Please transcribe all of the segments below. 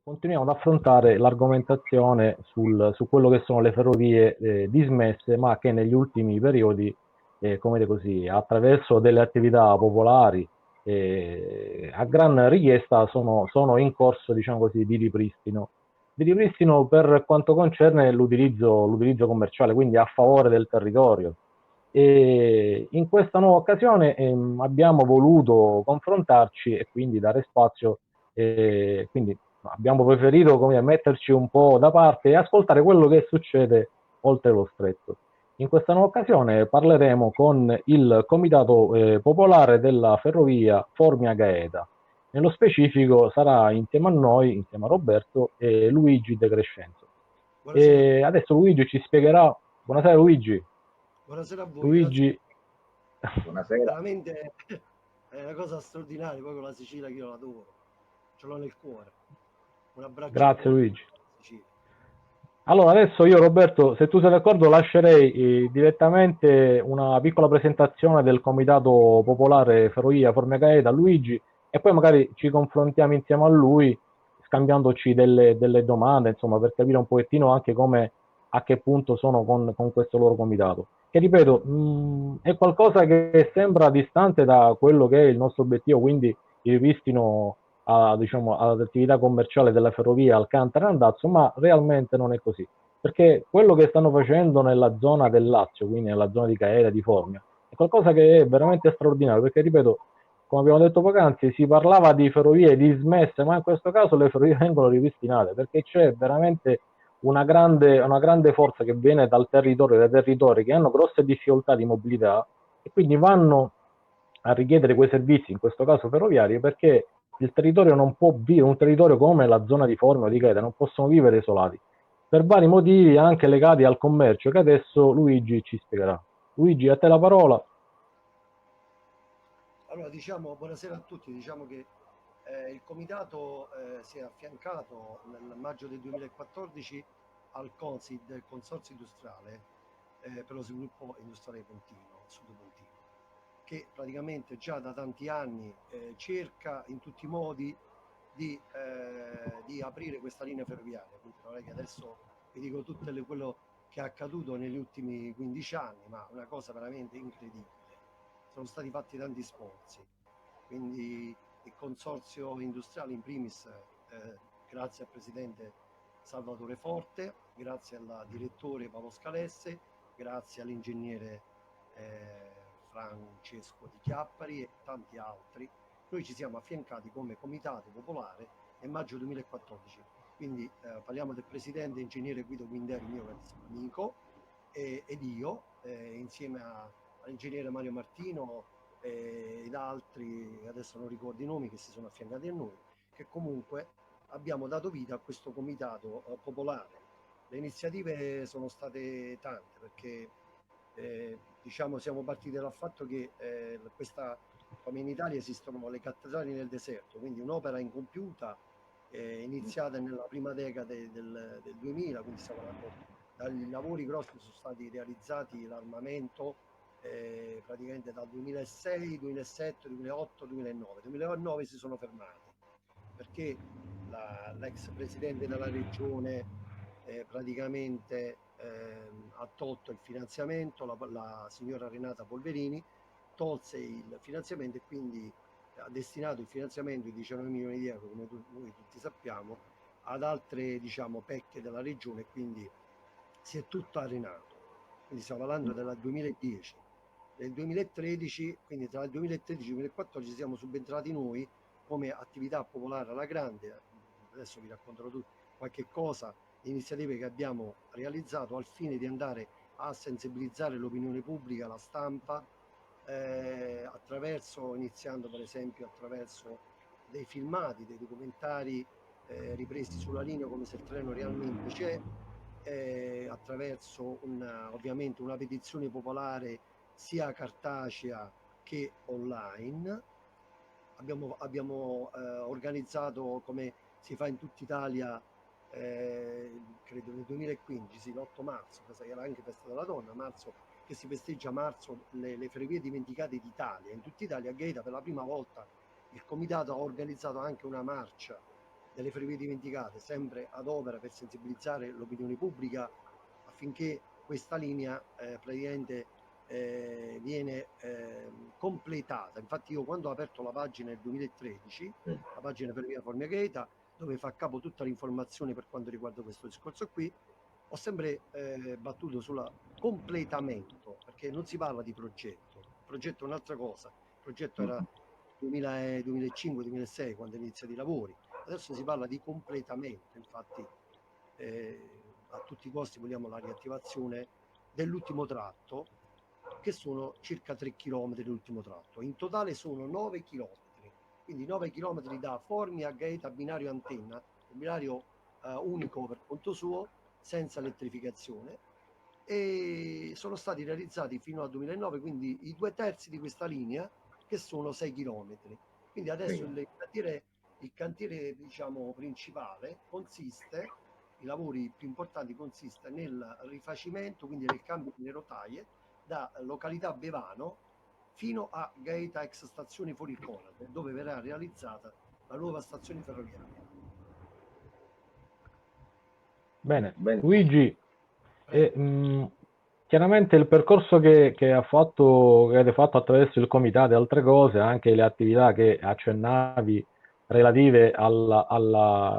continuiamo ad affrontare l'argomentazione su quello che sono le ferrovie dismesse, ma che negli ultimi periodi, come dire così, attraverso delle attività popolari a gran richiesta sono in corso, diciamo così, di ripristino per quanto concerne l'utilizzo commerciale, quindi a favore del territorio. E in questa nuova occasione abbiamo voluto confrontarci e quindi dare spazio, quindi abbiamo preferito come, metterci un po' da parte e ascoltare quello che succede oltre lo stretto. In questa nuova occasione parleremo con il Comitato Popolare della Ferrovia Formia-Gaeta. Nello specifico sarà insieme a noi, insieme a Roberto, Luigi De Crescenzo. Buonasera. E adesso Luigi ci spiegherà. Buonasera Luigi. Buonasera a voi, Luigi. Buonasera. veramente è una cosa straordinaria, poi con la Sicilia che io la adoro, ce l'ho nel cuore. Un abbraccio Grazie a Luigi. Sicilia. Allora adesso io Roberto, se tu sei d'accordo, lascerei direttamente una piccola presentazione del Comitato Popolare Ferrovia Formia Gaeta a Luigi e poi magari ci confrontiamo insieme a lui scambiandoci delle domande, insomma, per capire un pochettino anche come, a che punto sono con questo loro comitato. Che ripeto, è qualcosa che sembra distante da quello che è il nostro obiettivo, quindi il ripristino diciamo, all'attività commerciale della ferrovia Alcantara-Andazzo, ma realmente non è così, perché quello che stanno facendo nella zona del Lazio, quindi nella zona di Caera, di Formia, è qualcosa che è veramente straordinario, perché ripeto, come abbiamo detto poc'anzi, si parlava di ferrovie dismesse, ma in questo caso le ferrovie vengono ripristinate, perché c'è veramente una grande forza che viene dal territorio, dai territori che hanno grosse difficoltà di mobilità e quindi vanno a richiedere quei servizi, in questo caso ferroviari, perché il territorio non può vivere, un territorio come la zona di Formia o di Gaeta non possono vivere isolati, per vari motivi anche legati al commercio, che adesso Luigi ci spiegherà. Luigi, a te la parola. Allora, diciamo, buonasera a tutti, diciamo che il comitato si è affiancato nel maggio del 2014 al CONSID, il Consorzio Industriale per lo Sviluppo Industriale Pontino, Sud Pontino, che praticamente già da tanti anni cerca in tutti i modi di aprire questa linea ferroviaria. Quindi non è che adesso vi dico tutto quello che è accaduto negli ultimi 15 anni, ma una cosa veramente incredibile. Sono stati fatti tanti sforzi, quindi il consorzio industriale in primis, grazie al presidente Salvatore Forte, grazie al direttore Paolo Scalesse, grazie all'ingegnere Francesco Di Chiappari e tanti altri. Noi ci siamo affiancati come Comitato Popolare nel maggio 2014, quindi parliamo del presidente ingegnere Guido Guinderi, mio carissimo amico, ed io, insieme all'ingegnere Mario Martino ed altri, adesso non ricordo i nomi, che si sono affiancati a noi, che comunque abbiamo dato vita a questo comitato popolare. Le iniziative sono state tante, perché diciamo siamo partiti dal fatto che come in Italia esistono le cattedrali nel deserto, quindi un'opera incompiuta iniziata nella prima decada del 2000, quindi stiamo parlando dai lavori grossi sono stati realizzati l'armamento praticamente dal 2006, 2007, 2008, 2009. 2009 si sono fermati perché l'ex presidente della regione praticamente ha tolto il finanziamento, la signora Renata Polverini tolse il finanziamento e quindi ha destinato il finanziamento di 19 milioni di euro, come noi tutti sappiamo, ad altre, diciamo, pecche della regione, quindi si è tutto arenato. Quindi stiamo parlando del 2010. Nel 2013, quindi tra il 2013 e il 2014 siamo subentrati noi come attività popolare alla grande. Adesso vi racconterò qualche cosa, iniziative che abbiamo realizzato al fine di andare a sensibilizzare l'opinione pubblica, la stampa, iniziando per esempio attraverso dei filmati, dei documentari ripresi sulla linea come se il treno realmente c'è, attraverso ovviamente una petizione popolare sia cartacea che online. Abbiamo organizzato, come si fa in tutta Italia, credo nel 2015, sì, l'8 marzo, che era anche festa della donna, marzo, che si festeggia marzo le ferrovie dimenticate d'Italia. In tutta Italia, a Gaeta, per la prima volta il comitato ha organizzato anche una marcia delle ferrovie dimenticate, sempre ad opera per sensibilizzare l'opinione pubblica affinché questa linea praticamente viene completata. Infatti io quando ho aperto la pagina nel 2013, la pagina Ferrovia Formia Gaeta, dove fa capo tutta l'informazione per quanto riguarda questo discorso qui, ho sempre battuto sul completamento, perché non si parla di progetto, il progetto è un'altra cosa, il progetto era 2005-2006 quando iniziano i lavori, adesso si parla di completamento, infatti a tutti i costi vogliamo la riattivazione dell'ultimo tratto, che sono circa 3 km dell'ultimo tratto, in totale sono 9 km, quindi 9 km da Formia a Gaeta binario antenna, un binario unico per conto suo, senza elettrificazione, e sono stati realizzati fino al 2009, quindi i 2/3 di questa linea, che sono 6 km. Quindi adesso il cantiere diciamo principale consiste, i lavori più importanti consiste nel rifacimento, quindi nel cambio delle rotaie da località Bevano fino a Gaeta ex stazione fuori il Conad, dove verrà realizzata la nuova stazione ferroviaria. Bene, Luigi, chiaramente il percorso che avete fatto attraverso il comitato e altre cose, anche le attività che accennavi relative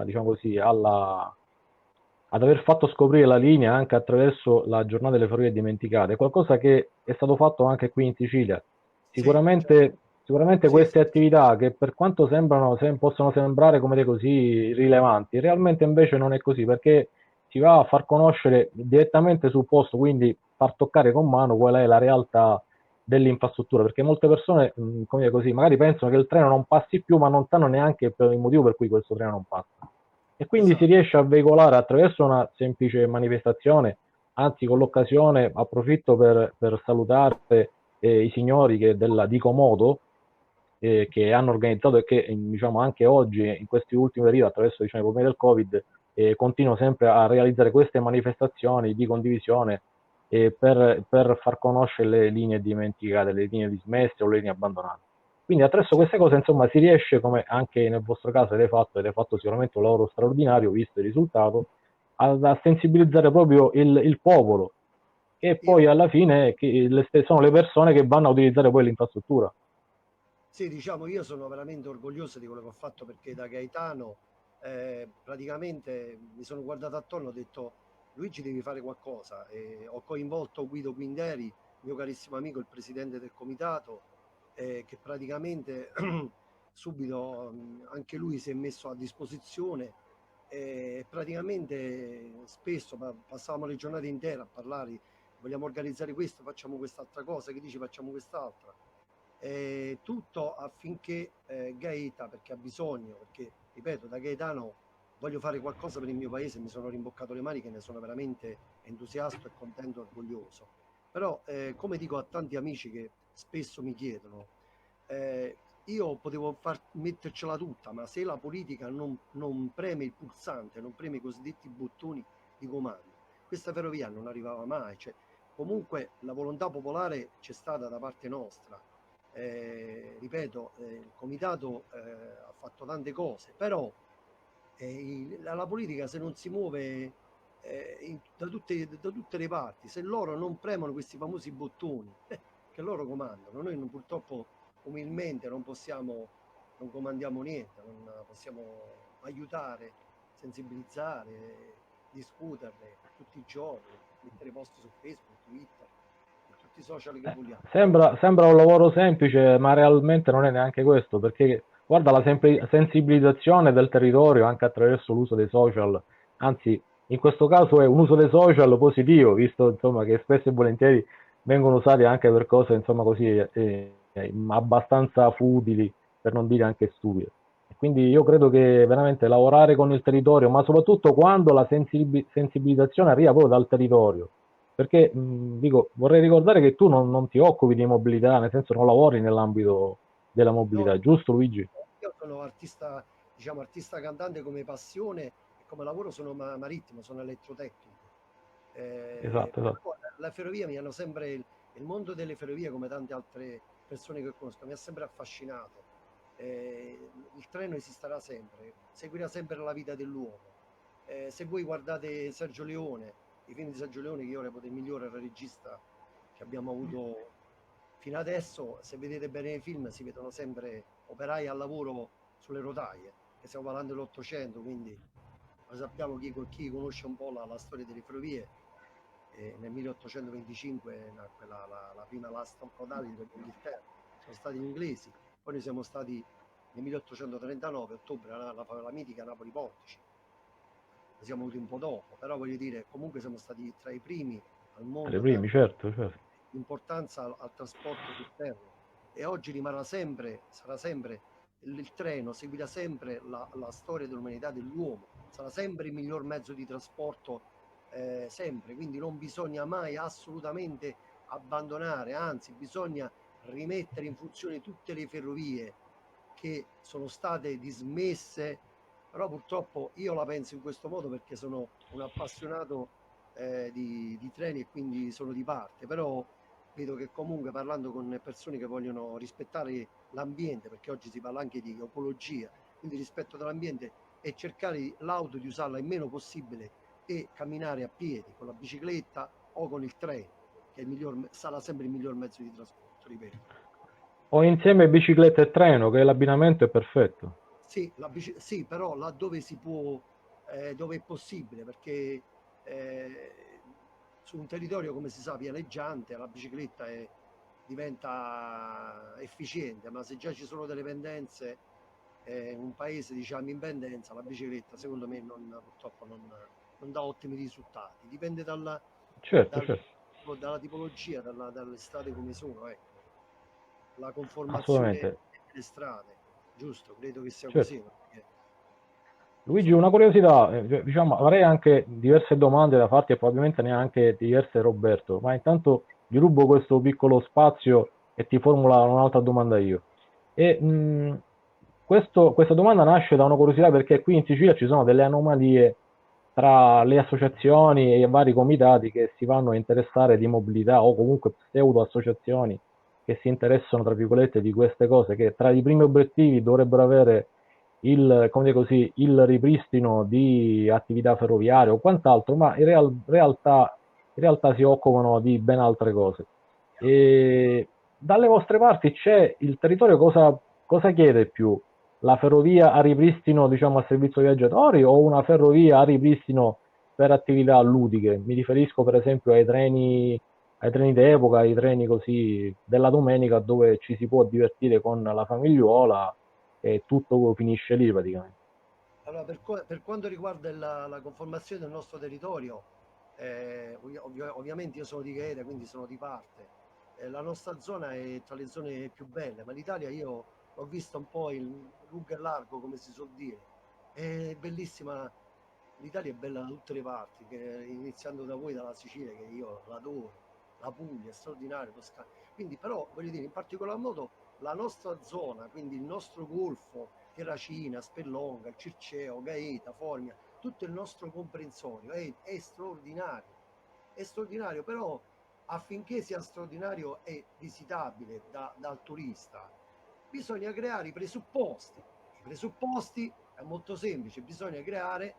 diciamo così, ad aver fatto scoprire la linea anche attraverso la giornata delle ferrovie dimenticate, è qualcosa che è stato fatto anche qui in Sicilia. Sì, certo. Sicuramente Sì, queste sì, sì. attività che per quanto possono sembrare come dire così rilevanti, realmente invece non è così, perché si va a far conoscere direttamente sul posto, quindi far toccare con mano qual è la realtà dell'infrastruttura, perché molte persone, come dire così, magari pensano che il treno non passi più, ma non sanno neanche per il motivo per cui questo treno non passa. E quindi si Esatto. riesce a veicolare attraverso una semplice manifestazione, anzi con l'occasione approfitto per salutare i signori di Comodo, che hanno organizzato e che diciamo anche oggi, in questi ultimi periodi, attraverso diciamo, i problemi del Covid, continuano sempre a realizzare queste manifestazioni di condivisione per far conoscere le linee dimenticate, le linee dismesse o le linee abbandonate. Quindi attraverso Sì. queste cose, insomma, si riesce, come anche nel vostro caso avete fatto sicuramente un lavoro straordinario, visto il risultato, a sensibilizzare proprio il popolo, e poi Io alla fine sono le persone che vanno a utilizzare poi l'infrastruttura. Sì, diciamo, io sono veramente orgoglioso di quello che ho fatto perché da Gaetano praticamente mi sono guardato attorno e ho detto Luigi devi fare qualcosa e ho coinvolto Guido Quinderi, mio carissimo amico, il presidente del comitato, che praticamente subito anche lui si è messo a disposizione e praticamente spesso passavamo le giornate intere a parlare, vogliamo organizzare questo, facciamo quest'altra cosa, che dici facciamo quest'altra, tutto affinché Gaeta, perché ha bisogno, perché ripeto, da gaetano voglio fare qualcosa per il mio paese, mi sono rimboccato le maniche, ne sono veramente entusiasta e contento e orgoglioso. Però, come dico a tanti amici che spesso mi chiedono, io potevo mettercela tutta, ma se la politica non preme il pulsante, non preme i cosiddetti bottoni di comando, questa ferrovia non arrivava mai. Cioè, comunque la volontà popolare c'è stata da parte nostra, ripeto, il comitato ha fatto tante cose, però la politica se non si muove da tutte le parti, se loro non premono questi famosi bottoni che loro comandano, noi purtroppo umilmente non comandiamo niente, non possiamo aiutare, sensibilizzare, discutere tutti i giorni, mettere post su Facebook, Twitter e tutti i social che vogliamo. Sembra un lavoro semplice, ma realmente non è neanche questo, perché guarda la sensibilizzazione del territorio anche attraverso l'uso dei social, anzi in questo caso è un uso dei social positivo, visto insomma, che spesso e volentieri vengono usati anche per cose insomma, così, abbastanza futili, per non dire anche stupide. E quindi io credo che veramente lavorare con il territorio, ma soprattutto quando la sensibilizzazione arriva proprio dal territorio, perché dico, vorrei ricordare che tu non ti occupi di mobilità, nel senso non lavori nell'ambito della No, mobilità, giusto Luigi? io sono artista, diciamo, artista cantante come passione e come lavoro sono marittimo, sono elettrotecnico. Esatto, esatto. Però la ferrovia mi hanno sempre, il mondo delle ferrovie, come tante altre persone che conosco, mi ha sempre affascinato. il treno esisterà sempre, seguirà sempre la vita dell'uomo. Se voi guardate Sergio Leone, i film di Sergio Leone, che io reputo il migliore regista che abbiamo avuto fino adesso, se vedete bene i film si vedono sempre operai al lavoro sulle rotaie, che stiamo parlando dell'Ottocento, quindi lo sappiamo, chi conosce un po' la storia delle ferrovie. Nel 1825 nacque la prima Last Codali per l'Inghilterra, sono stati gli inglesi, poi noi siamo stati nel 1839, ottobre, la mitica Napoli-Portici, siamo venuti un po' dopo, però voglio dire, comunque siamo stati tra i primi al mondo. Tra i primi, certo. L'importanza al trasporto sul terra, e oggi rimarrà sempre, sarà sempre il treno, seguirà sempre la storia dell'umanità, dell'uomo, sarà sempre il miglior mezzo di trasporto, sempre, quindi non bisogna mai assolutamente abbandonare, anzi bisogna rimettere in funzione tutte le ferrovie che sono state dismesse, però purtroppo io la penso in questo modo perché sono un appassionato di treni e quindi sono di parte, però vedo che comunque parlando con persone che vogliono rispettare l'ambiente, perché oggi si parla anche di ecologia, quindi rispetto dell'ambiente, e cercare l'auto di usarla il meno possibile e camminare a piedi con la bicicletta o con il treno, che è sarà sempre il miglior mezzo di trasporto, ripeto. O insieme bicicletta e treno, che l'abbinamento è perfetto. Sì, sì, però laddove si può, dove è possibile, perché su un territorio, come si sa, pianeggiante, la bicicletta diventa efficiente, ma se già ci sono delle pendenze, un paese diciamo in pendenza, la bicicletta secondo me purtroppo non dà ottimi risultati, dipende dalla tipologia, dalle strade come sono, ecco. La conformazione delle strade, giusto, credo che sia così. Perché... Luigi, una curiosità, diciamo, avrei anche diverse domande da farti e probabilmente neanche diverse Roberto, ma intanto gli rubo questo piccolo spazio e ti formulo un'altra domanda io. Questa domanda nasce da una curiosità perché qui in Sicilia ci sono delle anomalie tra le associazioni e i vari comitati che si vanno a interessare di mobilità o comunque pseudo associazioni che si interessano, tra virgolette, di queste cose, che tra i primi obiettivi dovrebbero avere il ripristino di attività ferroviarie o quant'altro, ma in realtà si occupano di ben altre cose. E dalle vostre parti c'è il territorio, cosa chiede più? La ferrovia a ripristino, diciamo, a servizio viaggiatori o una ferrovia a ripristino per attività ludiche? Mi riferisco per esempio ai treni d'epoca, ai treni così della domenica dove ci si può divertire con la famigliuola e tutto finisce lì praticamente. Allora, per quanto riguarda la conformazione del nostro territorio, ovviamente io sono di Gaeta, quindi sono di parte. La nostra zona è tra le zone più belle, ma l'Italia io l'ho vista un po' in lungo e largo, come si suol dire. È bellissima, l'Italia è bella da tutte le parti, iniziando da voi, dalla Sicilia, che io l'adoro, la Puglia è straordinaria, Toscana. Quindi però, voglio dire, in particolar modo la nostra zona, quindi il nostro golfo, Terracina, Spellonga, il Circeo, Gaeta, Formia, tutto il nostro comprensorio è straordinario, però affinché sia straordinario e visitabile dal turista, bisogna creare i presupposti. I presupposti è molto semplice, bisogna creare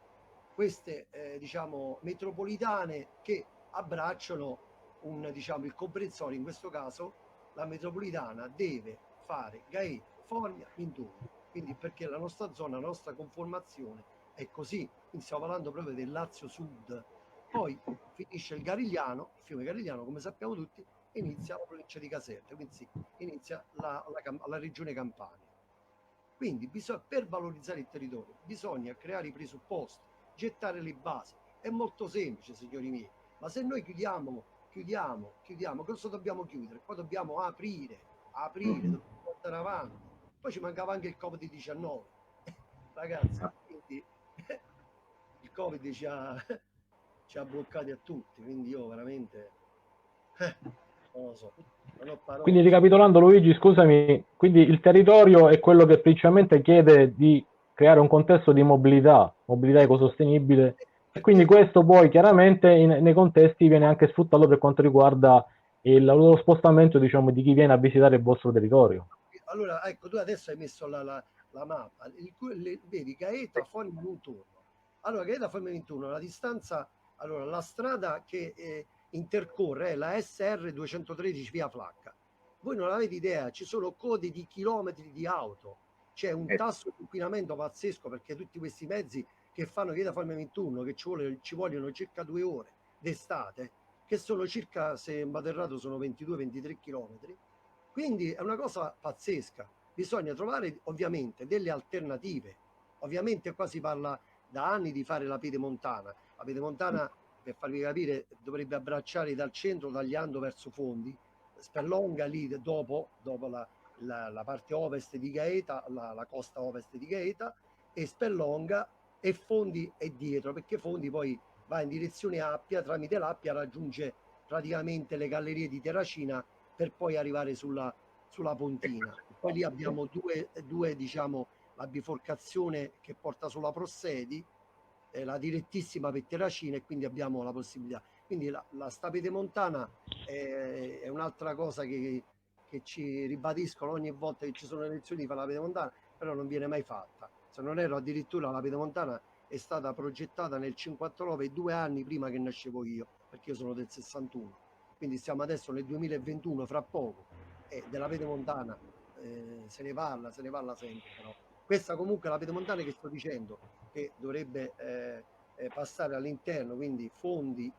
queste diciamo metropolitane che abbracciano il comprensorio. In questo caso la metropolitana deve fare Gaeta, Formia, Minturno, quindi perché la nostra zona, la nostra conformazione è così, quindi stiamo parlando proprio del Lazio Sud. Poi finisce il fiume Garigliano, come sappiamo tutti, e inizia la provincia di Caserta, quindi inizia la regione Campania. Quindi per valorizzare il territorio bisogna creare i presupposti, gettare le basi. È molto semplice, signori miei, ma se noi chiudiamo, cosa dobbiamo chiudere? Poi dobbiamo aprire, dobbiamo portare avanti. Poi ci mancava anche il Covid-19. Ragazzi, quindi il Covid ci ha bloccati a tutti, quindi io veramente non lo so, non ho parole. Quindi ricapitolando Luigi, scusami, quindi il territorio è quello che principalmente chiede di creare un contesto di mobilità ecosostenibile e quindi questo poi chiaramente nei contesti viene anche sfruttato per quanto riguarda lo spostamento, diciamo, di chi viene a visitare il vostro territorio. allora, ecco, tu adesso hai messo la mappa, vedi Gaeta, Fogni, Minturno. Allora, Gaeta, Fogni, Minturno, la distanza, allora, la strada che intercorre è la SR 213 via Flacca. Voi non avete idea, ci sono code di chilometri di auto, c'è un tasso di inquinamento pazzesco, perché tutti questi mezzi che fanno Gaeta, Fogni, Minturno, che ci vogliono circa 2 ore d'estate, che sono circa, se in Baterrato sono 22-23 chilometri, quindi è una cosa pazzesca. Bisogna trovare ovviamente delle alternative. Ovviamente qua si parla da anni di fare la pedemontana. La pedemontana, per farvi capire, dovrebbe abbracciare dal centro, tagliando verso Fondi, Spellonga lì dopo la parte ovest di Gaeta, la costa ovest di Gaeta, e Spellonga, e Fondi è dietro, perché Fondi poi va in direzione Appia, tramite l'Appia raggiunge praticamente le gallerie di Terracina, per poi arrivare sulla Pontina. Poi lì abbiamo due diciamo, la biforcazione che porta sulla Prossedi, la direttissima per Terracina, e quindi abbiamo la possibilità. Quindi la Stapede Montana è un'altra cosa che ci ribadiscono ogni volta che ci sono le elezioni di fare la pedemontana, però non viene mai fatta. Se non ero, addirittura la pedemontana è stata progettata nel 59, 2 anni prima che nascevo io, perché io sono del 61. Quindi siamo adesso nel 2021, fra poco, e della pedemontana se ne parla sempre. Però questa comunque è la pedemontana che sto dicendo, che dovrebbe passare all'interno, quindi Fondi,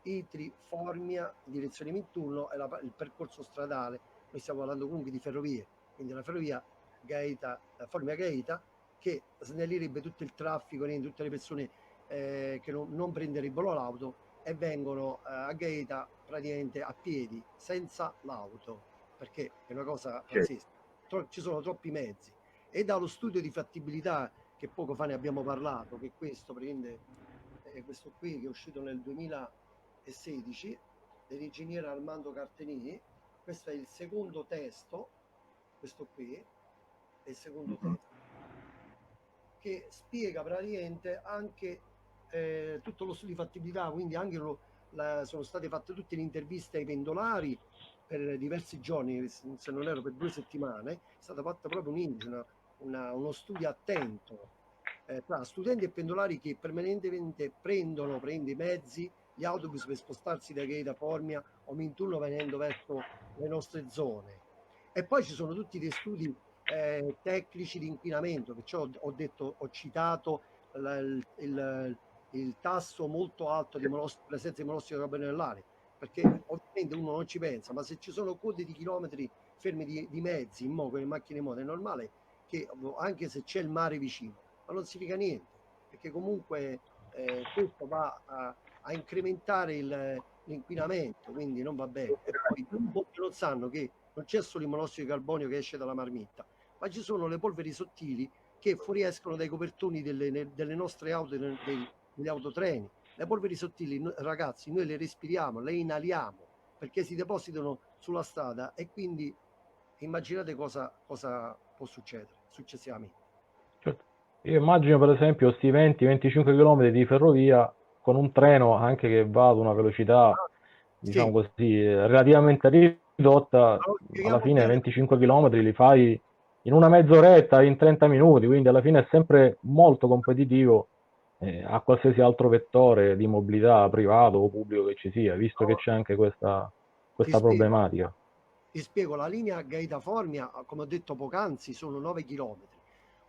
Itri, Formia, direzione Minturno, e il percorso stradale. Noi stiamo parlando comunque di ferrovie, quindi la ferrovia Gaeta, Formia Gaeta, che snellirebbe tutto il traffico, tutte le persone che non prenderebbero l'auto e vengono a Gaeta praticamente a piedi, senza l'auto, perché è una cosa pazzesca. Ci sono troppi mezzi. E dallo studio di fattibilità, che poco fa ne abbiamo parlato, che questo prende questo qui, che è uscito nel 2016, dell'ingegnere Armando Cartenini. Questo è il secondo testo, questo qui è il secondo testo, che spiega praticamente anche tutto lo studio di fattibilità, quindi anche sono state fatte tutte le interviste ai pendolari per diversi giorni, se non ero per 2 settimane, è stata fatta proprio un'indagine, uno studio attento tra studenti e pendolari che permanentemente prendono i mezzi, gli autobus per spostarsi da Gaeta, Formia o Minturno, venendo verso le nostre zone. E poi ci sono tutti dei studi tecnici di inquinamento, perciò ho citato il tasso molto alto di presenza di monossido di carbonio nell'aria, perché ovviamente uno non ci pensa, ma se ci sono code di chilometri fermi di mezzi in moto, in macchine in moto, è normale che anche se c'è il mare vicino, ma non significa niente, perché comunque questo va a incrementare l'inquinamento, quindi non va bene. E poi molti non sanno che non c'è solo il monossido di carbonio che esce dalla marmitta, ma ci sono le polveri sottili che fuoriescono dai copertoni delle nostre auto, degli autotreni. Le polveri sottili, ragazzi, noi le respiriamo, le inaliamo, perché si depositano sulla strada, e quindi immaginate cosa può succedere successivamente. Certo. Io immagino per esempio questi 20-25 km di ferrovia con un treno anche che va ad una velocità, diciamo Sì, così, relativamente ridotta, allora, alla spieghiamo fine bene. 25 km li fai in una mezz'oretta, in 30 minuti, quindi alla fine è sempre molto competitivo a qualsiasi altro vettore di mobilità privato o pubblico che ci sia, visto che Allora, c'è anche ti questa spiego. problematica. Ti spiego, la linea Gaeta-Formia, come ho detto poc'anzi, sono 9 chilometri.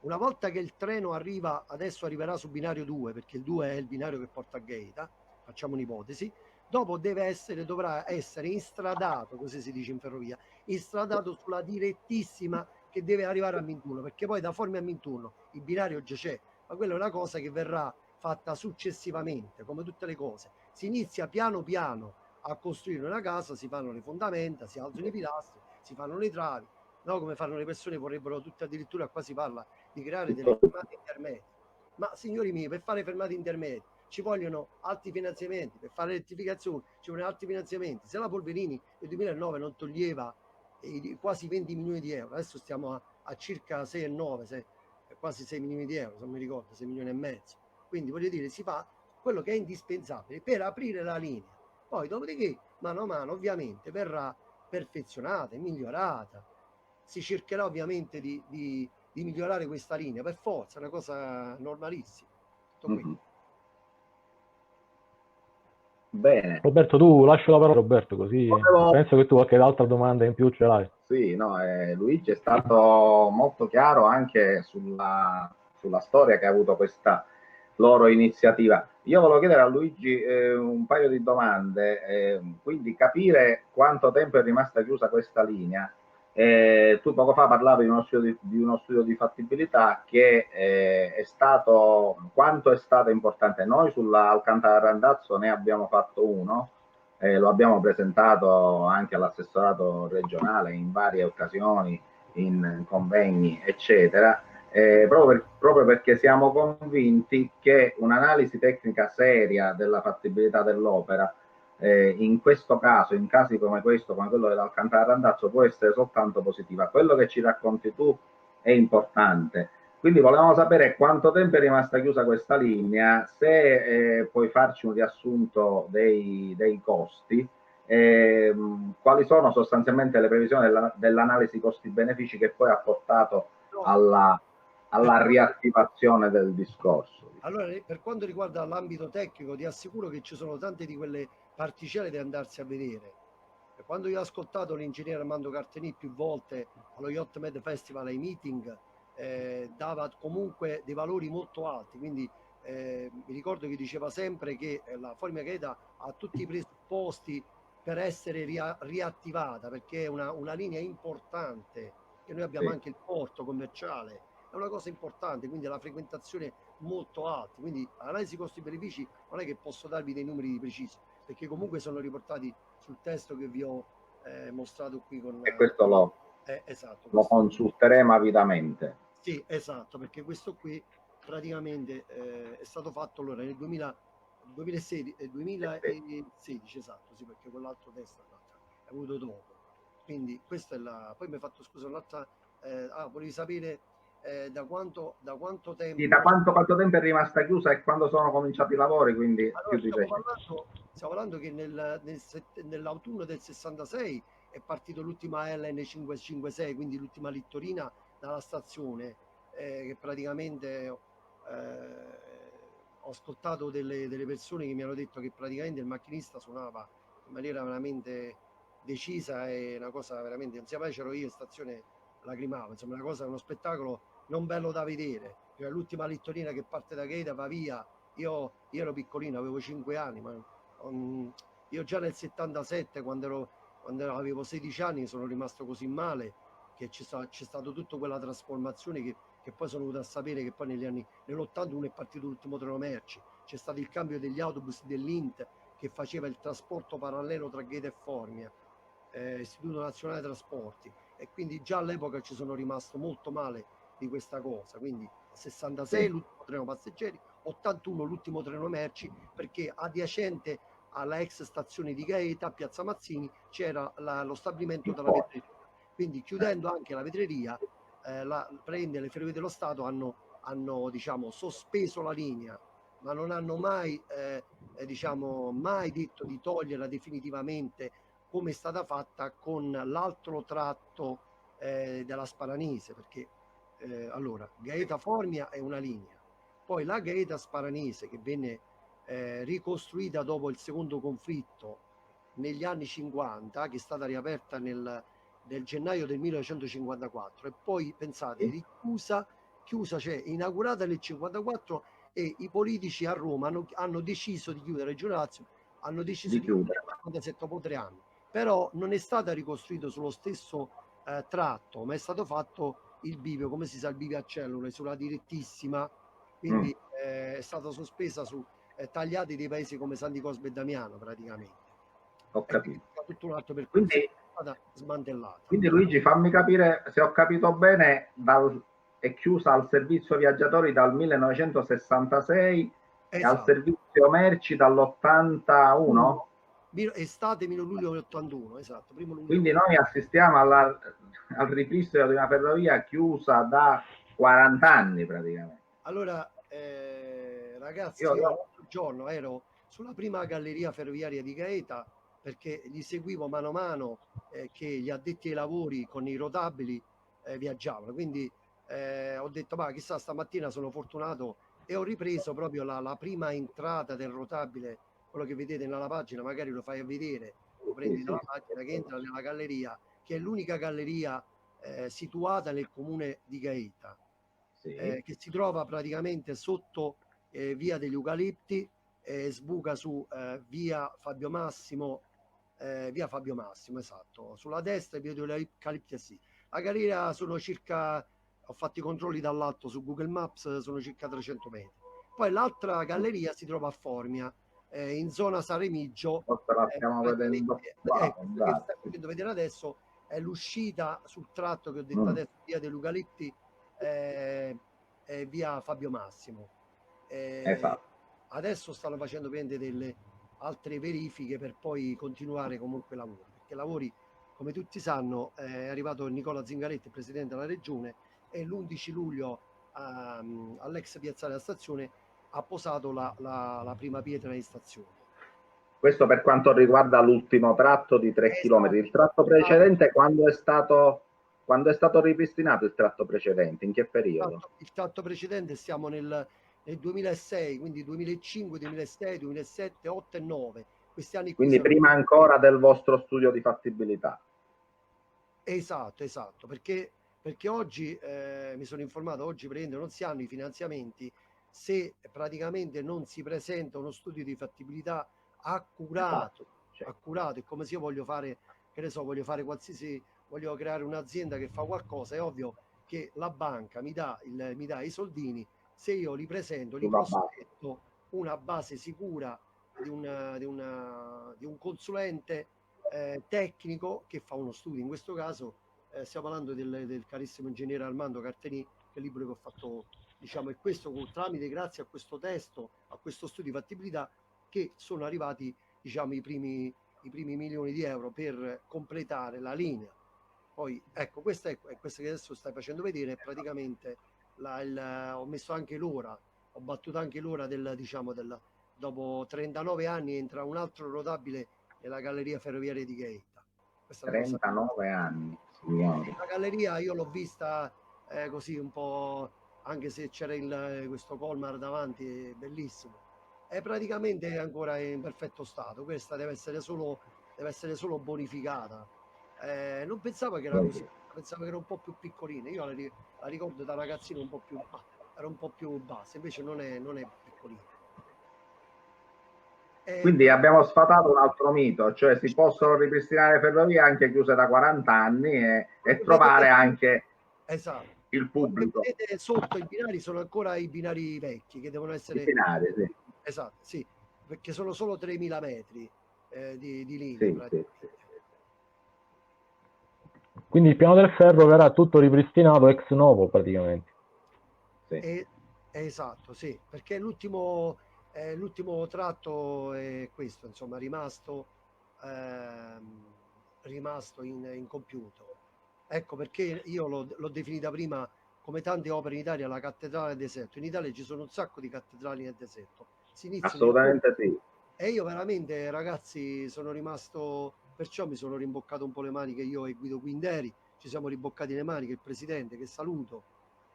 Una volta che il treno arriva, adesso arriverà su binario 2, perché il 2 è il binario che porta a Gaeta, facciamo un'ipotesi, dopo dovrà essere instradato, così si dice in ferrovia, instradato sulla direttissima che deve arrivare a Minturno, perché poi da Formia a Minturno il binario già c'è, ma quella è una cosa che verrà fatta successivamente, come tutte le cose. Si inizia piano piano a costruire una casa, si fanno le fondamenta, si alzano i pilastri, si fanno le travi, no? Come fanno le persone, vorrebbero tutte, addirittura qua si parla di creare delle fermate intermedie. Ma signori miei, per fare fermate intermedie ci vogliono alti finanziamenti, per fare rettificazioni ci vogliono alti finanziamenti. Se la Polverini nel 2009 non toglieva quasi 20 milioni di euro, adesso stiamo a circa 6,9, quasi 6 milioni di euro, se non mi ricordo, 6 milioni e mezzo. Quindi voglio dire, si fa quello che è indispensabile per aprire la linea. Poi dopodiché, mano a mano, ovviamente, verrà perfezionata e migliorata. si cercherà ovviamente di migliorare questa linea, per forza, è una cosa normalissima. Tutto qui. Bene. Roberto, tu lascio la parola a Roberto, così penso che tu qualche altra domanda in più ce l'hai. Sì, no, Luigi è stato molto chiaro anche sulla storia che ha avuto questa loro iniziativa. Io volevo chiedere a Luigi un paio di domande, quindi capire quanto tempo è rimasta chiusa questa linea. Tu poco fa parlavi di uno studio di fattibilità che è stato, quanto è stato importante. Noi sulla Alcantara Randazzo ne abbiamo fatto uno, lo abbiamo presentato anche all'assessorato regionale in varie occasioni, in convegni, eccetera, proprio perché siamo convinti che un'analisi tecnica seria della fattibilità dell'opera, in questo caso, in casi come questo, come quello dell'Alcantara Randazzo, può essere soltanto positiva. Quello che ci racconti tu è importante. Quindi volevamo sapere quanto tempo è rimasta chiusa questa linea, se puoi farci un riassunto dei costi, quali sono sostanzialmente le previsioni dell'analisi costi-benefici che poi ha portato alla riattivazione del discorso. Allora, per quanto riguarda l'ambito tecnico, ti assicuro che ci sono tante di quelle particelle da andarsi a vedere. E quando io ho ascoltato l'ingegnere Armando Carteni più volte allo Yacht Med Festival ai meeting, dava comunque dei valori molto alti, quindi mi ricordo che diceva sempre che la Formia Gaeta ha tutti i presupposti per essere riattivata, perché è una linea importante, che noi abbiamo anche il porto commerciale, è una cosa importante, quindi la frequentazione molto alta, quindi analisi costi-benefici non è che posso darvi dei numeri precisi, perché comunque sono riportati sul testo che vi ho mostrato qui con... E questo esatto, lo consulteremo avidamente. Sì, esatto, perché questo qui praticamente è stato fatto allora nel 2016, esatto, sì, perché quell'altro testo è avuto dopo. Quindi questa è la... Poi mi hai fatto, scusa, un'altra... volevi sapere da quanto tempo... Sì, da quanto tempo è rimasta chiusa e quando sono cominciati i lavori, quindi allora, stiamo parlando che nell'autunno del 66 è partito l'ultima LN556, quindi l'ultima littorina dalla stazione, che praticamente ho ascoltato delle persone che mi hanno detto che praticamente il macchinista suonava in maniera veramente decisa, e una cosa veramente, non sia mai c'ero io in stazione, lacrimavo, insomma una cosa, uno spettacolo non bello da vedere, cioè, l'ultima littorina che parte da Gaeta va via. Io ero piccolino, avevo 5 anni, ma io già nel 77, quando avevo 16 anni, sono rimasto così male che c'è stata tutta quella trasformazione che poi sono venuto a sapere che poi nell'81 è partito l'ultimo treno merci, c'è stato il cambio degli autobus dell'Int che faceva il trasporto parallelo tra Gaeta e Formia, Istituto Nazionale Trasporti, e quindi già all'epoca ci sono rimasto molto male di questa cosa, quindi 66 l'ultimo treno passeggeri, 81 l'ultimo treno merci, perché adiacente alla ex stazione di Gaeta, a Piazza Mazzini, c'era lo stabilimento della vetreria, quindi chiudendo anche la vetreria, le Ferrovie dello Stato hanno diciamo sospeso la linea, ma non hanno mai mai detto di toglierla definitivamente, come è stata fatta con l'altro tratto della Sparanese, perché allora Gaeta Formia è una linea, poi la Gaeta Sparanese, che venne ricostruita dopo il secondo conflitto negli anni 50, che è stata riaperta nel gennaio del 1954, e poi pensate, chiusa, cioè inaugurata nel 54, e i politici a Roma hanno deciso di chiudere il Giurazio, hanno deciso di chiudere nel 57 dopo 3 anni, però non è stata ricostruita sullo stesso tratto, ma è stato fatto il bivio, come si sa, il bivio a cellule sulla direttissima, quindi è stata sospesa su tagliati dei paesi come San Di Cosme e Damiano praticamente. Ho capito. Tutto un altro percorso, quindi è stata smantellata. Quindi Luigi, fammi capire se ho capito bene, è chiusa al servizio viaggiatori dal 1966 e al servizio merci dall'81? Estate, luglio del 81, esatto. Primo luglio. Quindi noi assistiamo al ripristino di una ferrovia chiusa da 40 anni praticamente. Allora, ragazzi, io l'altro giorno ero sulla prima galleria ferroviaria di Gaeta, perché li seguivo mano a mano che gli addetti ai lavori con i rotabili viaggiavano. Quindi ho detto, ma chissà, stamattina sono fortunato e ho ripreso proprio la prima entrata del rotabile, quello che vedete nella pagina, magari lo fai a vedere, lo prendi dalla pagina, che entra nella galleria, che è l'unica galleria situata nel comune di Gaeta, che si trova praticamente sotto via degli Eucalipti, sbuca su via Fabio Massimo, esatto, sulla destra via degli Eucalipti, sì. La galleria sono circa, ho fatto i controlli dall'alto su Google Maps, sono circa 300 metri. Poi l'altra galleria si trova a Formia, in zona Saremigio. La stiamo vedendo qua, Quello che stai facendo vedere adesso è l'uscita sul tratto che ho detto adesso, via dell'Eucalipti, via Fabio Massimo. Esatto. Adesso stanno facendo delle altre verifiche per poi continuare comunque i lavori, perché lavori, come tutti sanno, è arrivato Nicola Zingaretti, presidente della regione, e l'11 luglio all'ex piazzale della stazione ha posato la prima pietra in stazione. Questo per quanto riguarda l'ultimo tratto di 3 km. Il tratto precedente, quando è stato ripristinato il tratto precedente? In che periodo? Il tratto precedente siamo nel 2006, quindi 2005, 2006, 2007, 8 e 9. Questi anni qui quindi prima ancora del vostro studio di fattibilità. Esatto, perché oggi mi sono informato, oggi non si hanno i finanziamenti se praticamente non si presenta uno studio di fattibilità accurato, accurato. E come se io voglio fare, che ne so, voglio creare un'azienda che fa qualcosa, è ovvio che la banca mi dà i soldini, se io li presento, li prospetto una base sicura di un consulente tecnico che fa uno studio. In questo caso stiamo parlando del carissimo ingegnere Armando Carteni, che è il libro che ho fatto, diciamo, è questo tramite, grazie a questo testo, a questo studio di fattibilità, che sono arrivati, diciamo, i primi milioni di euro per completare la linea. Poi ecco, questa è questa che adesso stai facendo vedere, è praticamente ho messo anche l'ora, ho battuto anche l'ora dopo 39 anni entra un altro rotabile nella galleria ferroviaria di Gaeta. 39 anni, signori. La galleria io l'ho vista così un po', anche se c'era questo Colmar davanti, bellissimo. È praticamente ancora in perfetto stato. Questa deve essere solo bonificata. Non pensavo che era così, pensavo che era un po' più piccolina. Io la ricordo da ragazzino un po' più, era un po' più bassa, invece non è piccolina. Quindi abbiamo sfatato un altro mito, cioè si possono ripristinare ferrovie anche chiuse da 40 anni e trovare anche il pubblico. Vedete sotto i binari sono ancora i binari vecchi che devono essere... I binari, sì. Esatto, sì, perché sono solo 3.000 metri di linea. Sì. Quindi il piano del ferro verrà tutto ripristinato ex novo praticamente. Sì. Esatto, sì, perché l'ultimo tratto è questo, insomma, rimasto incompiuto. Ecco perché io l'ho definita prima, come tante opere in Italia, la cattedrale del deserto. In Italia ci sono un sacco di cattedrali nel deserto. Assolutamente sì. E io veramente, ragazzi, sono rimasto, perciò mi sono rimboccato un po' le maniche, io e Guido Quinderi, ci siamo rimboccati le maniche, il presidente, che saluto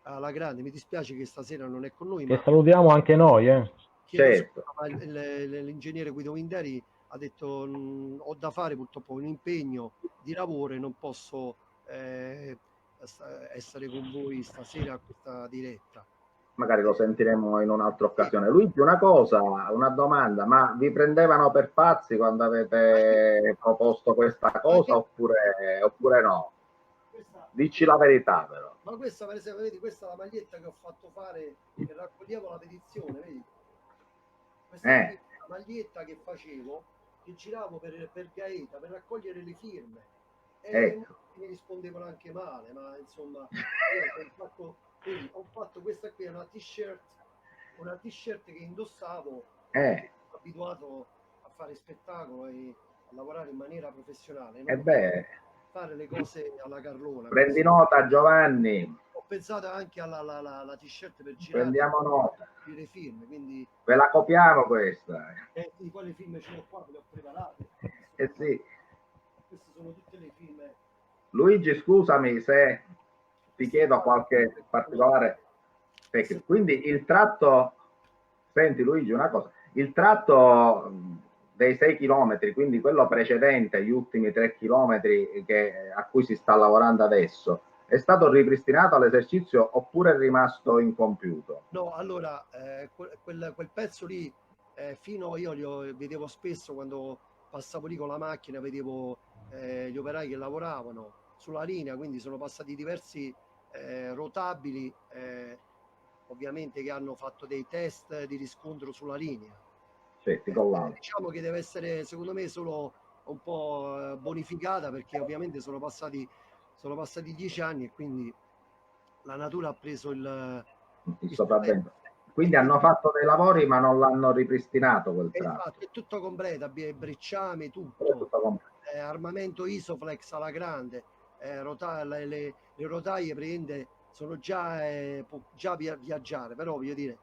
alla grande. Mi dispiace che stasera non è con noi, che salutiamo anche noi. Certo. Scusa, ma l'ingegnere Guido Quinderi ha detto ho da fare purtroppo un impegno di lavoro e non posso essere con voi stasera a questa diretta. Magari lo sentiremo in un'altra occasione. Luigi, una domanda, ma vi prendevano per pazzi quando avete proposto questa cosa oppure no? Dici la verità però. Ma questa, per esempio, vedi, questa è la maglietta che ho fatto fare, che raccoglievo la petizione, vedi? Questa è la maglietta che facevo, che giravo per Gaeta per raccogliere le firme. E mi rispondevano anche male, ma insomma, io ho fatto questa qui, è una t-shirt che indossavo, abituato a fare spettacolo e a lavorare in maniera professionale, fare le cose alla Carlona. Prendi nota, Giovanni. Ho pensato anche alla t-shirt per girare. Prendiamo nota. Le firme, quindi ve la copiamo questa. Di quale film ce l'ho qua, ve le ho preparate. Sì. Queste sono tutte le firme. Luigi, scusami se ti chiedo qualche particolare tecnico. Quindi il tratto, senti Luigi una cosa, il tratto dei 6 chilometri, quindi quello precedente, gli ultimi 3 chilometri a cui si sta lavorando adesso, è stato ripristinato all'esercizio oppure è rimasto incompiuto? No, allora, quel pezzo lì, io li vedevo spesso quando passavo lì con la macchina, vedevo gli operai che lavoravano sulla linea, quindi sono passati diversi rotabili, ovviamente che hanno fatto dei test di riscontro sulla linea. Diciamo che deve essere, secondo me, solo un po' bonificata, perché ovviamente sono passati 10 anni e quindi la natura ha preso il sopravvento. Quindi hanno fatto dei lavori ma non l'hanno ripristinato quel tratto. Esatto, è tutto completo, brecciame, tutto armamento Isoflex alla grande, le rotaie prende, sono può già viaggiare, però voglio dire,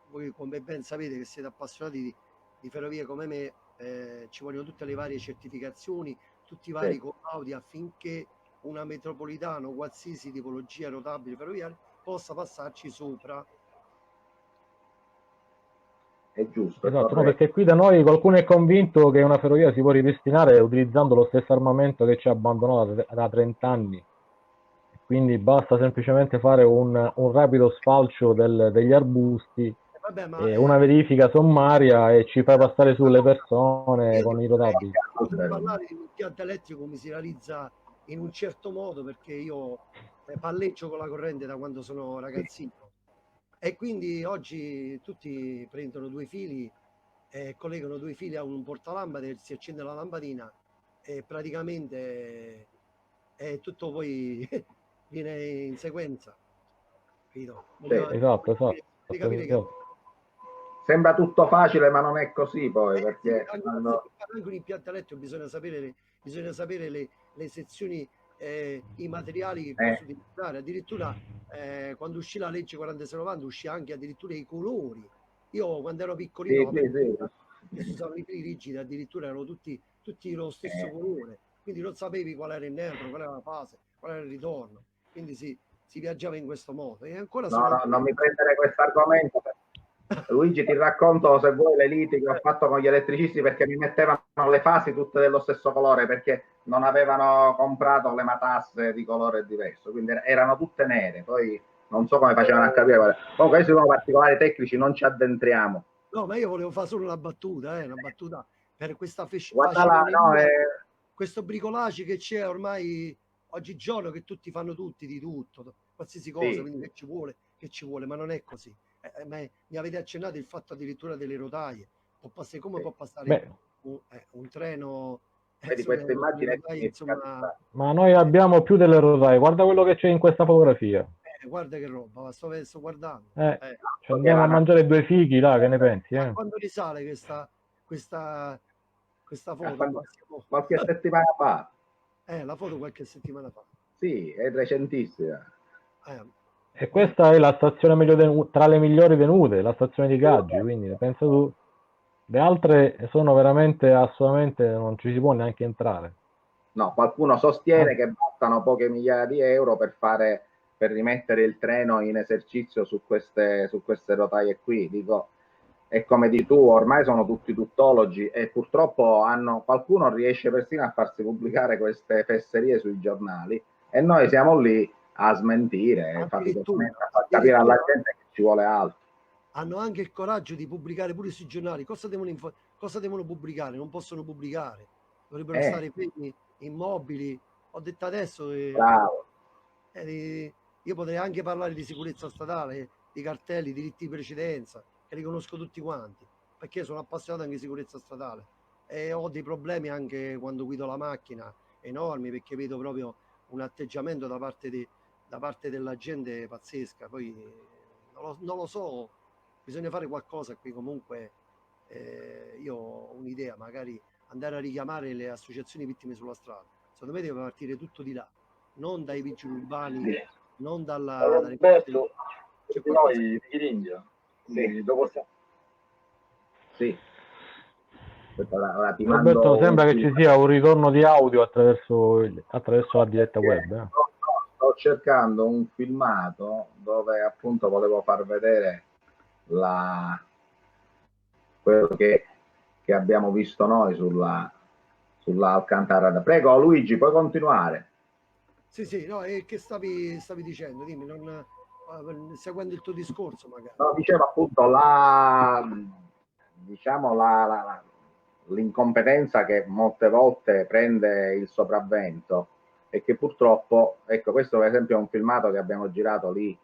voi come ben sapete che siete appassionati di ferrovie come me, ci vogliono tutte le varie certificazioni, tutti i vari collaudi affinché una metropolitana o qualsiasi tipologia rotabile ferroviaria possa passarci sopra. È giusto. Esatto, no, perché qui da noi qualcuno è convinto che una ferrovia si può ripristinare utilizzando lo stesso armamento che ci ha abbandonato da 30 anni. Quindi basta semplicemente fare un rapido sfalcio degli arbusti, una verifica sommaria e ci fai passare sulle persone con i rotabili. Potrei parlare di un impianto elettrico come si realizza in un certo modo, perché io palleggio con la corrente da quando sono ragazzino, e quindi oggi tutti prendono 2 fili e collegano 2 fili a un portalampade, si accende la lampadina e praticamente è tutto poi viene in sequenza. Esatto. Sembra tutto facile, ma non è così poi, perché anche un impianto elettrico bisogna sapere le sezioni, i materiali che posso utilizzare. Addirittura quando uscì la legge 4690 uscì anche addirittura i colori. Io quando ero piccolino e si usavano i fili rigidi, addirittura erano tutti lo stesso colore, quindi non sapevi qual era il neutro, qual era la fase, qual era il ritorno, quindi si viaggiava in questo modo. E ancora non mi prendere questo argomento. Luigi, ti racconto, se vuoi, le liti che ho fatto con gli elettricisti, perché mi mettevano le fasi tutte dello stesso colore, perché non avevano comprato le matasse di colore diverso, quindi erano tutte nere. Poi non so come facevano a capire. Comunque, questi sono particolari tecnici, non ci addentriamo. No, ma io volevo fare solo una battuta per questa questo bricolage che c'è ormai oggigiorno, che tutti fanno di tutto, qualsiasi cosa, quindi che ci vuole, ma non è così. Mi avete accennato il fatto addirittura delle rotaie, può passare un treno. Vedi queste immagini, insomma, ma noi abbiamo più delle rotaie, guarda quello che c'è in questa fotografia. Guarda che roba, sto guardando. Andiamo a mangiare 2 fighi là, che ne pensi? Quando risale questa foto? Qualche settimana fa. La foto qualche settimana fa. Sì, è recentissima. E questa è la stazione tra le migliori venute, la stazione di Gaggi, quindi pensa tu. Le altre sono veramente, assolutamente, non ci si può neanche entrare. No, qualcuno sostiene che bastano poche migliaia di euro per rimettere il treno in esercizio su queste rotaie qui. Dico, e come di tu, ormai sono tutti tuttologi e purtroppo qualcuno riesce persino a farsi pubblicare queste fesserie sui giornali e noi siamo lì a smentire, a far capire alla gente che ci vuole altro. Hanno anche il coraggio di pubblicare pure sui giornali. Cosa devono pubblicare? Non possono pubblicare, dovrebbero stare fermi, immobili. Ho detto adesso io potrei anche parlare di sicurezza statale, di cartelli, diritti di precedenza, che li conosco tutti quanti, perché sono appassionato anche di sicurezza statale e ho dei problemi anche quando guido la macchina enormi, perché vedo proprio un atteggiamento da parte della gente pazzesca. Poi non lo so, bisogna fare qualcosa qui. Comunque io ho un'idea, magari andare a richiamare le associazioni vittime sulla strada. Secondo me deve partire tutto di là, non dai vigili urbani, non dalle noi di India. Sì. Roberto, sembra che ci sia un ritorno di audio attraverso la diretta web. sto cercando un filmato dove appunto volevo far vedere quello che abbiamo visto noi sulla Alcantara. Prego Luigi, puoi continuare. Sì, no, e che stavi dicendo? Dimmi, seguendo il tuo discorso magari. No, dicevo appunto diciamo l'incompetenza che molte volte prende il sopravvento e che purtroppo, ecco, questo per esempio è un filmato che abbiamo girato lì,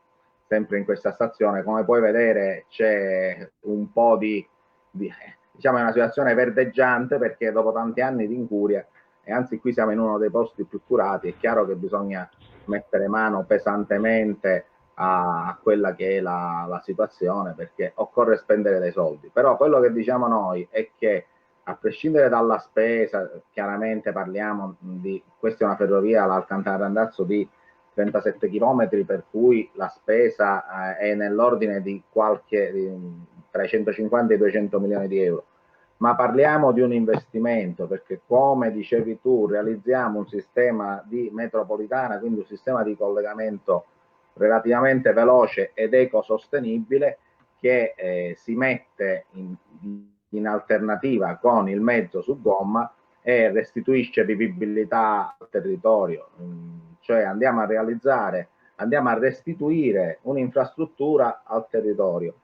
sempre in questa stazione, come puoi vedere c'è un po' diciamo, è una situazione verdeggiante, perché dopo tanti anni di incuria, e anzi qui siamo in uno dei posti più curati, è chiaro che bisogna mettere mano pesantemente a quella che è la situazione, perché occorre spendere dei soldi. Però quello che diciamo noi è che, a prescindere dalla spesa, chiaramente parliamo di, questa è una ferrovia, l'Alcantara Randazzo, di 37 km, per cui la spesa è nell'ordine di tra i 150 e i 200 milioni di euro. Ma parliamo di un investimento, perché come dicevi tu realizziamo un sistema di metropolitana, quindi un sistema di collegamento relativamente veloce ed ecosostenibile, che si mette in alternativa con il mezzo su gomma e restituisce vivibilità al territorio. Cioè andiamo a restituire un'infrastruttura al territorio,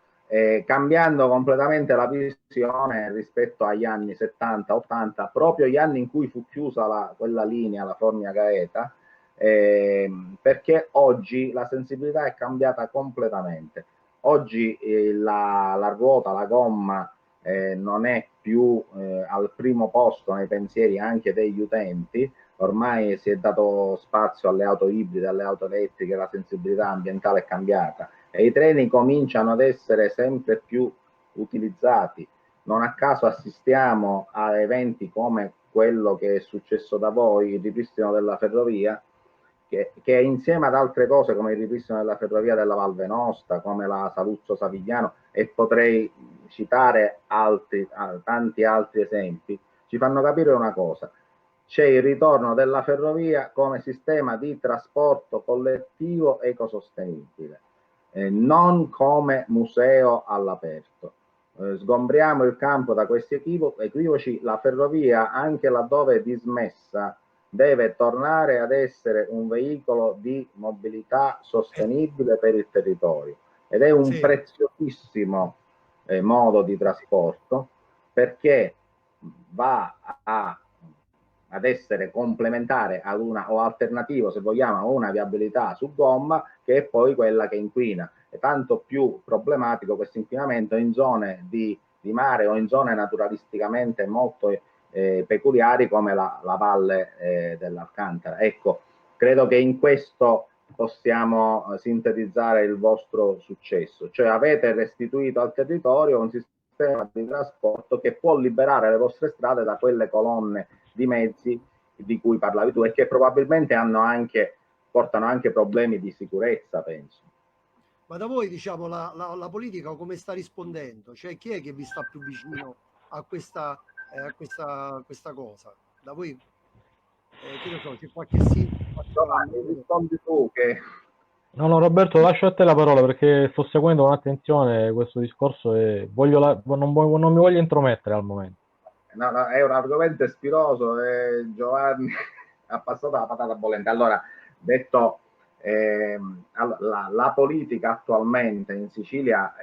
cambiando completamente la visione rispetto agli anni 70-80, proprio gli anni in cui fu chiusa quella linea, la Formia-Gaeta, perché oggi la sensibilità è cambiata completamente. Oggi la ruota, la gomma non è più al primo posto nei pensieri anche degli utenti. Ormai si è dato spazio alle auto ibride, alle auto elettriche, la sensibilità ambientale è cambiata e i treni cominciano ad essere sempre più utilizzati. Non a caso assistiamo a eventi come quello che è successo da voi, il ripristino della ferrovia, che insieme ad altre cose come il ripristino della ferrovia della Val Venosta, come la Saluzzo-Savigliano, e potrei citare tanti altri esempi, ci fanno capire una cosa: c'è il ritorno della ferrovia come sistema di trasporto collettivo ecosostenibile, non come museo all'aperto. Sgombriamo il campo da questi equivoci. La ferrovia, anche laddove è dismessa, deve tornare ad essere un veicolo di mobilità sostenibile per il territorio, ed è un preziosissimo modo di trasporto, perché va ad essere complementare ad o alternativo, se vogliamo, a una viabilità su gomma, che è poi quella che inquina. È tanto più problematico questo inquinamento in zone di mare o in zone naturalisticamente molto peculiari come la valle dell'Alcantara. Ecco, credo che in questo possiamo sintetizzare il vostro successo, cioè avete restituito al territorio un sistema di trasporto che può liberare le vostre strade da quelle colonne di mezzi di cui parlavi tu, e che probabilmente portano anche problemi di sicurezza, penso. Ma da voi, diciamo, la politica come sta rispondendo? Cioè, chi è che vi sta più vicino a questa cosa? Da voi, che ne so, c'è qualche rispondi tu che... No, Roberto, lascio a te la parola, perché sto seguendo con attenzione questo discorso e non mi voglio intromettere al momento. No, è un argomento spiroso e Giovanni ha passato la patata bollente. Allora, detto, la politica attualmente in Sicilia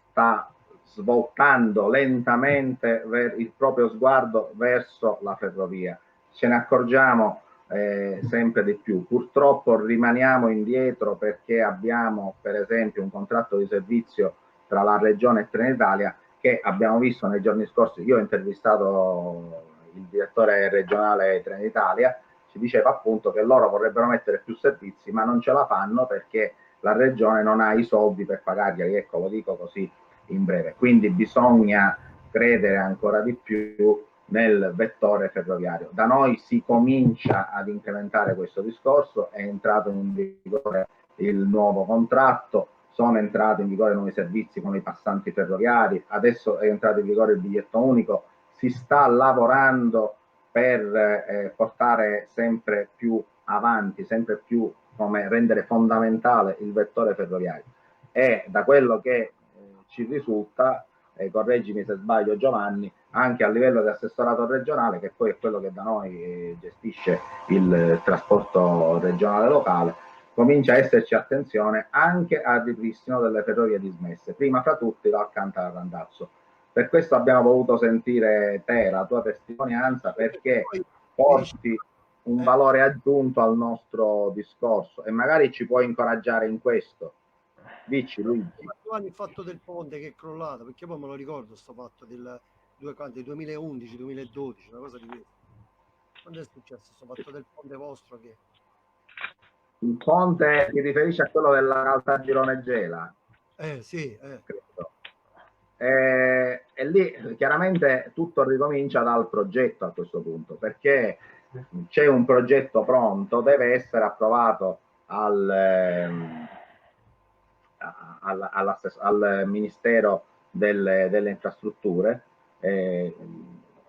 sta svoltando lentamente il proprio sguardo verso la ferrovia. Ce ne accorgiamo sempre di più. Purtroppo rimaniamo indietro, perché abbiamo per esempio un contratto di servizio tra la Regione e Trenitalia, che abbiamo visto nei giorni scorsi. Io ho intervistato il direttore regionale Trenitalia, ci diceva appunto che loro vorrebbero mettere più servizi, ma non ce la fanno perché la regione non ha i soldi per pagarli. Ecco, lo dico così in breve. Quindi bisogna credere ancora di più nel vettore ferroviario. Da noi si comincia ad incrementare questo discorso, è entrato in vigore il nuovo contratto, sono entrati in vigore nuovi servizi come i passanti ferroviari, adesso è entrato in vigore il biglietto unico, si sta lavorando per portare sempre più avanti sempre più come rendere fondamentale il vettore ferroviario. E da quello che ci risulta, correggimi se sbaglio Giovanni, anche a livello di assessorato regionale, che poi è quello che da noi gestisce il trasporto regionale locale, comincia a esserci attenzione anche al ripristino delle ferrovie dismesse, prima fra tutti l'Alcantara-Randazzo. Per questo abbiamo voluto sentire te, la tua testimonianza, perché porti un valore aggiunto al nostro discorso e magari ci puoi incoraggiare in questo. Dici Luigi. Il fatto del ponte che è crollato, perché poi me lo ricordo sto fatto del 2011-2012, una cosa di questo. Quando è successo sto fatto del ponte vostro che... Il ponte ti riferisce a quello della Caltagirone Gela? Sì. Credo. E lì chiaramente tutto ricomincia dal progetto a questo punto, perché c'è un progetto pronto, deve essere approvato al Ministero delle Infrastrutture,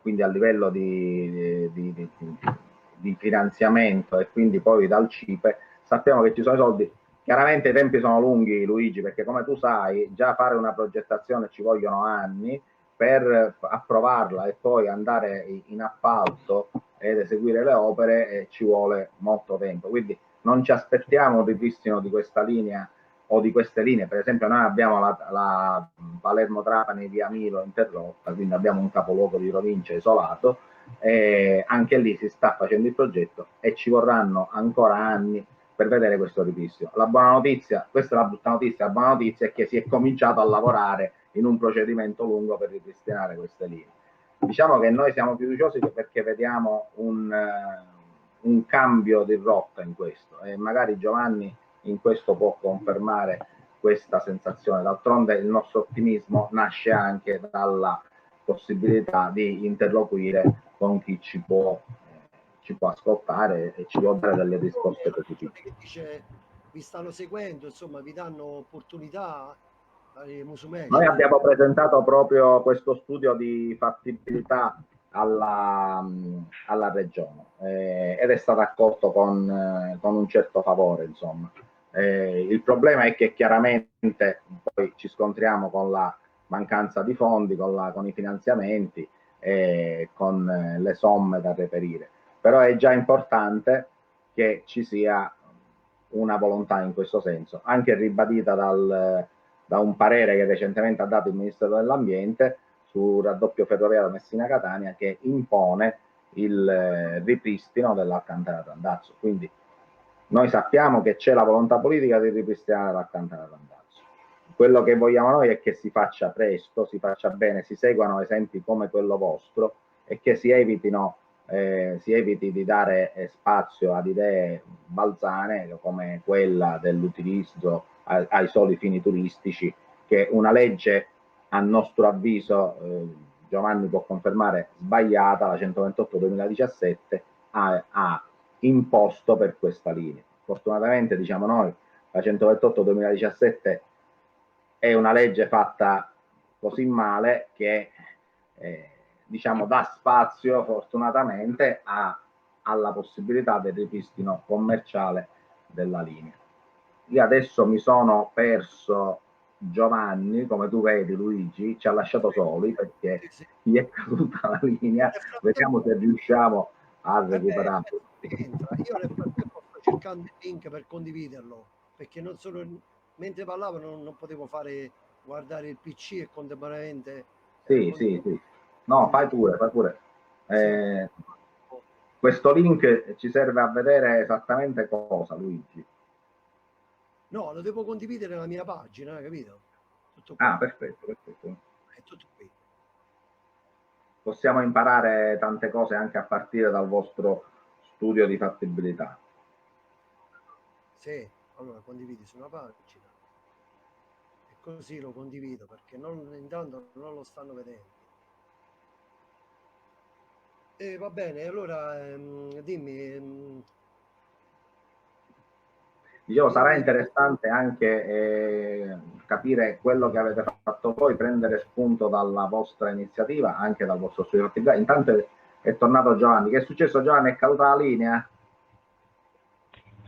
quindi a livello di finanziamento e quindi poi dal CIPE. Sappiamo che ci sono i soldi. Chiaramente i tempi sono lunghi, Luigi, perché come tu sai, già fare una progettazione ci vogliono anni, per approvarla e poi andare in appalto ed eseguire le opere ci vuole molto tempo. Quindi non ci aspettiamo un ripristino di questa linea o di queste linee. Per esempio noi abbiamo la Palermo-Trapani via Milo interrotta, quindi abbiamo un capoluogo di provincia isolato, e anche lì si sta facendo il progetto e ci vorranno ancora anni per vedere questo ripristino. La buona notizia, questa è la brutta notizia, la buona notizia è che si è cominciato a lavorare in un procedimento lungo per ripristinare queste linee. Diciamo che noi siamo fiduciosi perché vediamo un cambio di rotta in questo, e magari Giovanni in questo può confermare questa sensazione. D'altronde il nostro ottimismo nasce anche dalla possibilità di interloquire con chi ci può ascoltare e ci può dare delle risposte positive. Che dice, vi stanno seguendo, insomma, vi danno opportunità ai musumeci. Noi abbiamo presentato proprio questo studio di fattibilità alla regione ed è stato accolto con un certo favore, insomma. Il problema è che chiaramente poi ci scontriamo con la mancanza di fondi, con i finanziamenti e con le somme da reperire. Però è già importante che ci sia una volontà in questo senso, anche ribadita da un parere che recentemente ha dato il Ministero dell'Ambiente sul raddoppio ferroviario Messina-Catania, che impone il ripristino dell'Alcantara-Randazzo. Quindi noi sappiamo che c'è la volontà politica di ripristinare l'Alcantara-Randazzo. Quello che vogliamo noi è che si faccia presto, si faccia bene, si seguano esempi come quello vostro e che si eviti di dare spazio ad idee balzane come quella dell'utilizzo ai soli fini turistici, che una legge a nostro avviso, Giovanni può confermare, sbagliata, la 128/2017 ha imposto per questa linea. Fortunatamente, diciamo noi, la 128/2017 è una legge fatta così male che diciamo dà spazio fortunatamente alla possibilità del ripristino commerciale della linea. Io adesso mi sono perso Giovanni, come tu vedi Luigi, ci ha lasciato soli perché gli è caduta la linea. Vediamo se riusciamo a recuperare. Io nel frattempo sto cercando il link per condividerlo, perché non solo mentre parlavo non potevo guardare il PC e contemporaneamente sì. No, fai pure. Questo link ci serve a vedere esattamente cosa, Luigi? No, lo devo condividere nella mia pagina, capito? Tutto qui. Perfetto. È tutto qui. Possiamo imparare tante cose anche a partire dal vostro studio di fattibilità. Sì, allora condividi su una pagina e così lo condivido, perché intanto non lo stanno vedendo. Va bene, allora dimmi. Dicevo, sarà interessante anche capire quello che avete fatto voi, prendere spunto dalla vostra iniziativa, anche dal vostro studio di attività. Intanto è tornato Giovanni. Che è successo, Giovanni? È caduta la linea?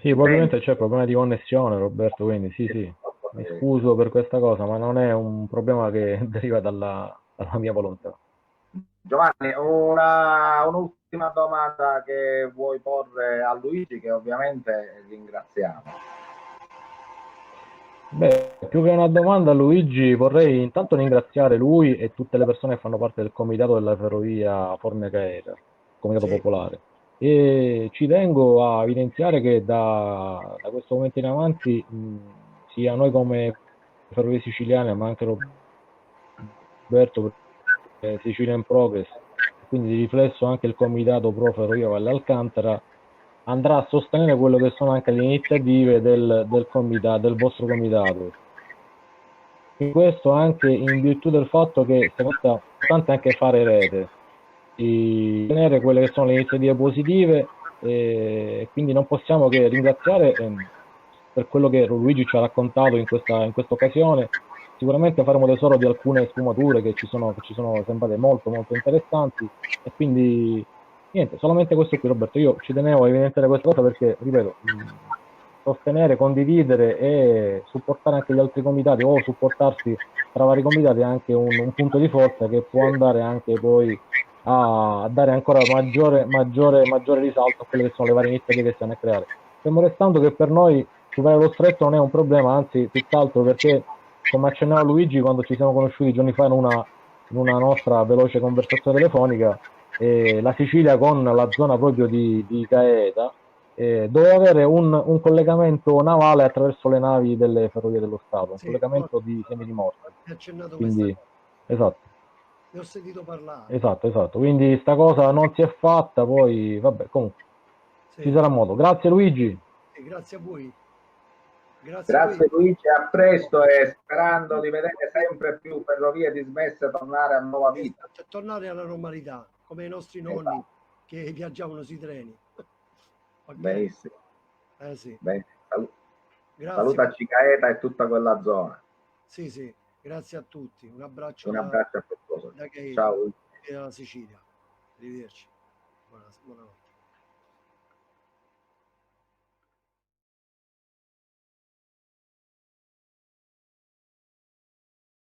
Sì, probabilmente c'è problema di connessione, Roberto, quindi sì, sì, mi scuso per questa cosa, ma non è un problema che deriva dalla mia volontà. Giovanni, un'ultima domanda che vuoi porre a Luigi, che ovviamente ringraziamo. Beh, più che una domanda, Luigi, vorrei intanto ringraziare lui e tutte le persone che fanno parte del comitato della ferrovia Formia Gaeta, comitato Sì, popolare. E ci tengo a evidenziare che da questo momento in avanti, sia noi come Ferrovie Siciliane, ma anche Roberto, Sicilia in Progress, quindi di riflesso anche il comitato Pro Ferrovia Valle Alcantara, andrà a sostenere quello che sono anche le iniziative del vostro comitato. Questo anche in virtù del fatto che secondo me è importante anche fare rete, di tenere quelle che sono le iniziative positive, e quindi non possiamo che ringraziare per quello che Luigi ci ha raccontato in questa occasione. Sicuramente faremo tesoro di alcune sfumature che ci sono sembrate molto molto interessanti, e quindi niente, solamente questo qui, Roberto. Io ci tenevo a evidenziare questa cosa perché, ripeto, sostenere, condividere e supportare anche gli altri comitati, o supportarsi tra vari comitati, è anche un punto di forza che può andare anche poi a dare ancora maggiore risalto a quelle che sono le varie iniziative che stiamo a creare. Stiamo restando che per noi superare lo stretto non è un problema, anzi tutt'altro, perché come accennava Luigi quando ci siamo conosciuti giorni fa in una nostra veloce conversazione telefonica, la Sicilia con la zona proprio di Gaeta doveva avere un collegamento navale attraverso le navi delle ferrovie dello Stato, un sì, collegamento di semidimorti. mi ha accennato questa Quindi, cosa. esatto, Ne ho sentito parlare. esatto. Quindi sta cosa non si è fatta, poi vabbè, comunque ci Sì, sarà modo. Grazie Luigi. e grazie a voi. Grazie a voi. Grazie Luigi, a presto e sperando di vedere sempre più ferrovie dismesse tornare a nuova vita. Esatto, tornare alla normalità, come i nostri nonni Esatto. che viaggiavano sui treni. Ok? Benissimo. Sì. Bene. Grazie. Salutaci Gaeta e tutta quella zona. Sì, sì, grazie a tutti. Un abbraccio Un abbraccio da affettuoso. Gaeta Ciao. e dalla Sicilia. Arrivederci. Buonanotte.